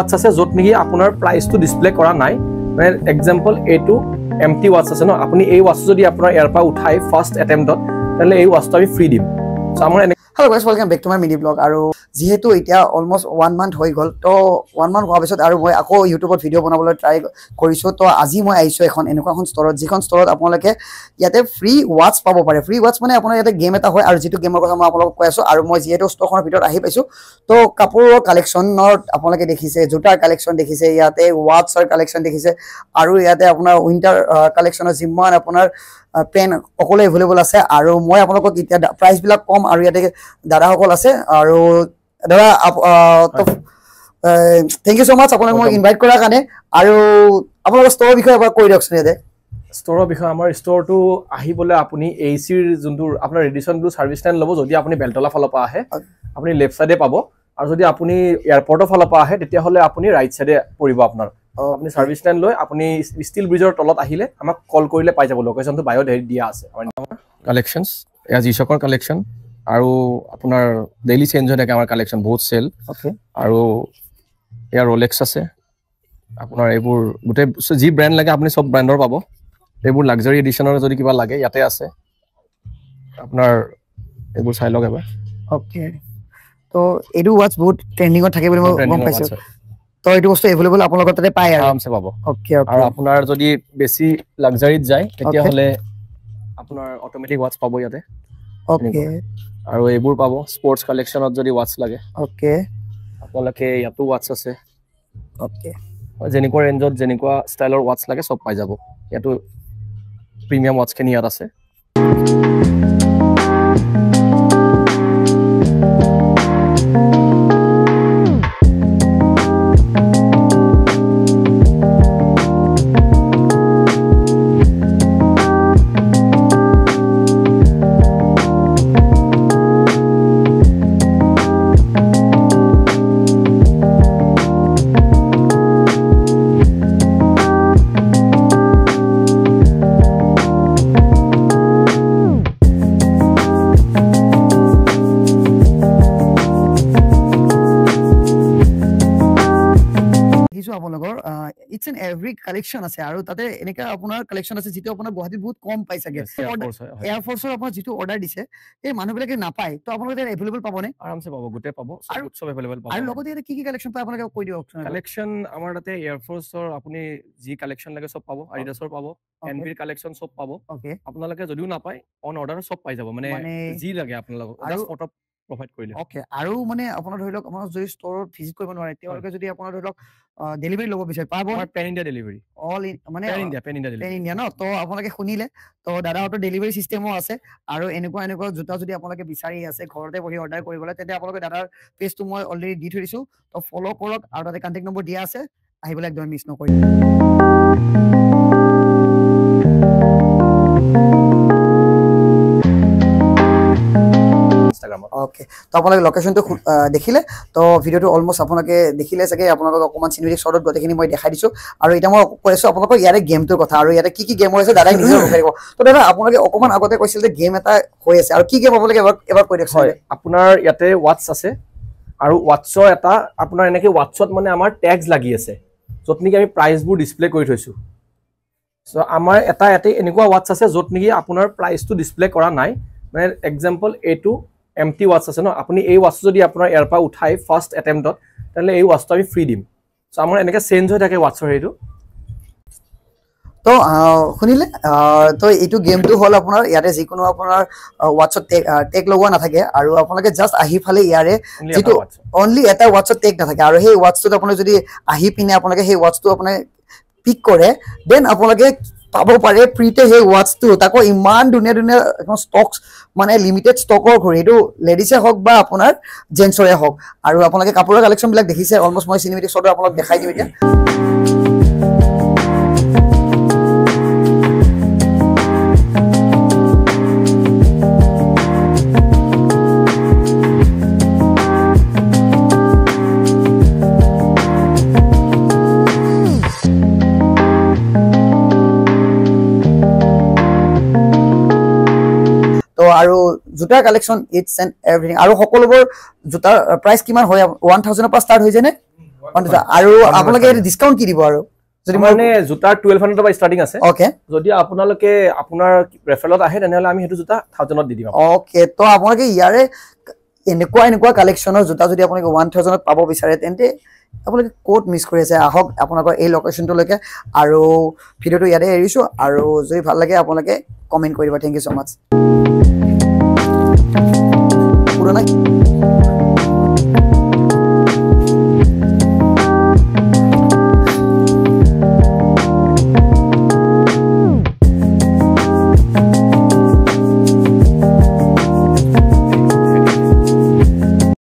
watch আছে যত নেকি আপোনাৰ প্ৰাইসটো ডিসপ্লে কৰা নাই মানে এক্সাম্পল এটো এমটি watch আছে ন আপুনি এই watch যদি আপোনাৰ ইয়াৰ পৰা উঠাই ফাৰ্স্ট অ্যাটেম্পটত তাহলে এই watchটো আমি ফ্ৰী দিম সো আমাৰ Hello guys, welcome back to my mini blog. Aru jihetu etia almost 1 month hoi gol to 1 month hoa bisot aru moi ako YouTube ot video banabole try korisu to aji moi aisu ekhon enukwa khon store jikhon store apunalake yate free watch pabo pare free watch mane apunar yate game eta hoy aru jitu gamer kotha moi apulok koi asu aru moi jihetu store khon bhitor ahi paisu to kapuror collection not apunalake dekhise jutar collection dekhise yate watch or collection dekhise aru yate apunar winter collection jimman apunar পেন অকলে available আছে আৰু মই আপোনালোকক এতিয়া price বিলাক কম আৰু ইয়াতে দাদা সকল আছে আৰু দাদা তো থ্যাংক ইউ সো মাচ আপোনাক মই ইনভাইট কৰাৰ কাৰণে আৰু আপোনালোকৰ ষ্ট'ৰ বিষয়ে এবাৰ কৈ দিয়কচোন ইয়াতে ষ্ট'ৰৰ বিষয়ে আমাৰ ষ্ট'ৰটো আহিবলে আপুনি এচিৰ যোনটো আপোনাৰ ৰেডিচন ব্লু সাৰ্ভিস লাইন লব যদি আপুনি বেলতলা ফালৰ পৰা আহে আপুনি লেফট সাইডে পাব আৰু যদি আপুনি এয়াৰপৰ্টৰ ফালৰ পৰা আহে তেতিয়া হলে আপুনি ৰাইট সাইডে পৰিব আপোনাৰ আপনি সাৰ্ভিস লাইন লয় আপনি স্টিল ব্ৰিজৰ তলত আহিলে আমাক কল কৰিলে পাই যাব লোকেশনটো বায়ো দিয়া আছে আমাৰ কালেকশনস এজ ইশকৰ কালেকশন আৰু আপোনাৰ ডেইলি চেঞ্জ হৈ থাকে আমাৰ কালেকশন বহুত সেল ওকে আৰু এয়া ৰোলেক্স আছে আপোনাৰ এইবোৰ গুটে জি ব্ৰ্যান্ড লাগে আপুনি সব ব্ৰ্যান্ডৰ পাব এইবোৰ লাক্সাৰি এডিশনৰ যদি কিবা লাগে ইয়াতে আছে আপোনাৰ এইবোৰ চাই লগ এবাৰ ওকে তো এডু ওয়াচ বহুত ট্ৰেন্ডিংত থাকে বুলি মই গম পাইছো তো এটো বস্তু अवेलेबल আপোনালোকৰ তাতে পায় আৰামছে পাব ওকে ওকে আৰু আপোনাৰ যদি বেছি লাক্সাৰিত যায় তেতিয়া হলে আপোনাৰ অটোমেটিক ওয়াচ পাব ইয়াতে ওকে আৰু এইবোৰ পাব স্পোর্টস কালেকশনত যদি ওয়াচ লাগে ওকে আপোনালোকে ইয়াতো ওয়াচ আছে ওকে যেনেকুৱা ৰেঞ্জত যেনেকুৱা ষ্টাইলৰ ওয়াচ লাগে সব পাই যাব ইয়াতো প্ৰিমিয়াম ওয়াচ খিনি ইয়াত আছে It's an every collection আছে আৰু তাতে এনেকা আপোনাৰ কালেকশন আছে যেটো আপোনাৰ গুৱাহাটীত বহুত কম পাই থাকে এয়াৰ ফোৰ্সৰ আপোনাৰ যেটো অৰ্ডাৰ দিছে এই মানুহবিলাকে নাপায় তো আপোনালোকে अवेलेबल পাবনে আৰামছে পাব গুটে পাব সব अवेलेबल পাব আৰু লগতে এটা কি কালেকশন পায় আপোনালোকে কৈ দিয়ক কালেকশন আমাৰ তাতে এয়াৰ ফোৰ্সৰ আপুনি জি কালেকশন লাগে সব পাব আডিডাসৰ পাব এনভিৰ কালেকশন সব পাব ওকে আপোনালোকে যদিও নাপায় অন অৰ্ডাৰ সব পাই যাব মানে জি লাগে আপোনালোকক জাস্ট ফটো প্ৰোভাইড কৰিলে ওকে আৰু মানে আপোনাৰ ধৰি লওক আপোনাৰ যদি ষ্টৰত ভিজিট কৰিব নোৱাৰে তেওঁলোকে যদি আপোনাৰ ধৰি লওক ডেলিভাৰী লব বিচাৰে পাব পেন ইণ্ডিয়া ডেলিভাৰী অল মানে পেন ইণ্ডিয়া ন তো আপোনালোকে শুনিলে তো দাদাহঁতৰ ডেলিভাৰী সিস্টেমো আছে আৰু এনেকুৱা জোতা যদি আপোনালোকে বিচাৰি আছে ঘৰতে বহি অৰ্ডাৰ কৰিবলৈ তেন্তে আপোনালোকে দাদাৰ পেজটো মই অলৰেডি দি থৈ দিছো তো ফলো কৰক আৰু তাতে কন্টাক্ট নম্বৰ দিয়া আছে আহিবলৈ একদম মিছ নকৰিব ওকে তো আপোনালোকে লোকেশনটো দেখিলে তো ভিডিওটো অলমোস্ট আপোনালোকে দেখিলে চাগে আপোনালোকক অকমান সিনেমেটিক শটত গতেখিনি মই দেখাই দিছো আৰু এটা মই কৈছো আপোনালোকক ইয়াৰে গেমটোৰ কথা আৰু ইয়াতে কি গেম হৈছে দাদাই নিজে কৰিব তো দাদা আপোনালোকে অকমান আগতে কৈছিল যে গেম এটা হৈ আছে আৰু কি গেম আপোনালোকে এবাৰ কৈ দিয়ক হয় আপোনাৰ ইয়াতে ওয়াচ আছে আৰু ওয়াচৰ এটা আপোনাৰ এনেকে ওয়াচত মানে আমাৰ ট্যাগস লাগি আছে যত নেকি আমি প্ৰাইসবোৰ ডিসপ্লে কৰি থৈছো সো আমাৰ এটা ইয়াতে এনেকুৱা ওয়াচ আছে যত নেকি আপোনাৰ প্ৰাইসটো ডিসপ্লে কৰা নাই মানে এক্সাম্পল এটো এমটি watch আছে ন আপুনি এই watch যদি আপোনাৰ ইয়াৰ পৰা উঠাই ফাৰ্স্ট অ্যাটেম্পটত তাহলে এই watchটো আমি ফ্ৰী দিম সো আমাৰ এনেকা চেঞ্জ হৈ থাকে watchৰ হেটো তো শুনিলে তো এইটো গেমটো হল আপোনাৰ ইয়াতে যিকোনো আপোনাৰ watchত টেগ লগোৱা নাথাকে আৰু আপোনালোকে জাস্ট আহি ফালে ইয়াৰে যেটো অনলি এটা watchত টেগ নাথাকে আৰু সেই watchটো আপুনি যদি আহি পিনে আপোনালোকে সেই watchটো আপুনি পিক কৰে দেন আপোনালোকে পাব পাৰে ফ্ৰীতে সেই ওয়াচটো তাকো ইমান দুনিয়া এখন ষ্টকস মানে লিমিটেড ষ্টকৰ ঘৰি এটো লেডিছে হক বা আপোনাৰ জেন্টছৰে হক আৰু আপোনালোকে কাপোৰৰ কালেকশন বিলাক দেখিছে অলমোস্ট মই সিনেমেটিক শটত আপোনালোক দেখাই দিম এতিয়া আৰু জুতাৰ কালেকশন ইটস এন্ড এভৰিথিং আৰু সকলোবোৰ জুতাৰ প্ৰাইস কিমান হয় 1000 পৰা স্টাৰ্ট হৈ যায় নে আৰু আপোনালোকে ডিসকাউন্ট কি দিব আৰু যদি মানে জোতা 1200 পৰা ষ্টাৰ্টিং আছে ওকে যদি আপোনালোকে আপোনাৰ ৰেফাৰেলত আহে তেনেহলে আমি হেতু জোতা 1000 ত দি দিম ওকে তো আপোনালোকে ইয়াৰে এনেকুৱা কালেকচনৰ জোতা যদি আপোনালোকে 1000 ত পাব বিচাৰে তেন্তে আপোনালোকে কোড মিস কৰি আছে আহক আপোনালোকৰ এই লোকেশনটো লৈকে আৰু ভিডিওটো ইয়াতে এৰিছো আৰু যদি ভাল লাগে আপোনালোকে কমেন্ট কৰিব থ্যাংক ইউ সো মাচ পুৰো না